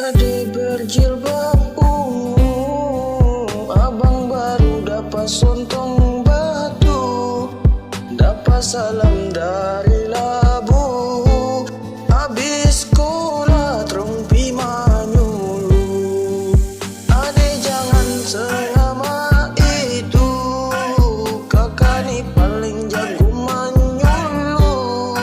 Adik berjilbab ungu, abang baru dapat sontong batu, dapat salam dari labu, habis sekolah terumpi manyulu. Adik jangan selama itu, kakak ni paling jago manyulu,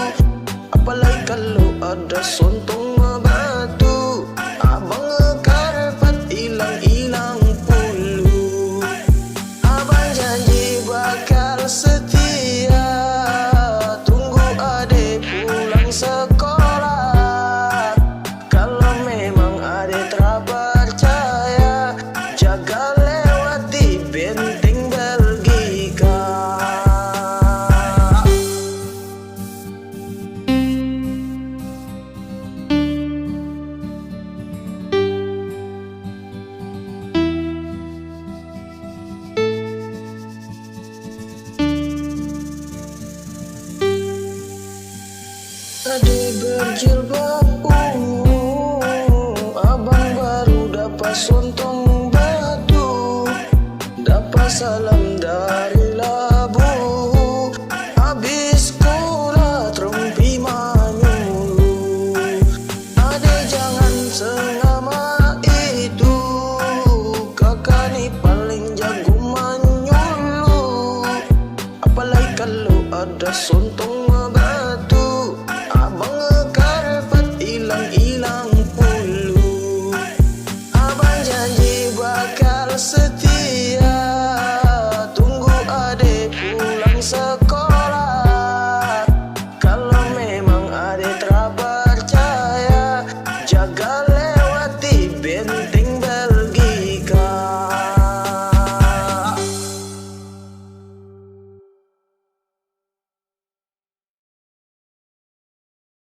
apalagi kalau ada sontong batu, abang ngekarpat hilang-hilang pulu. Abang janji bakal setia, tunggu adik pulang sekolah. Kalau memang adik tak percaya, jaga lewati benteng Belgika. Adik berjilbab ungu, abang baru dapat sontong batu, dapat salam dari labu, habis sekolah terumpi manyulu. Adik jangan selama itu, kakak ni paling jago manyulu, apalagi kalau ada sontong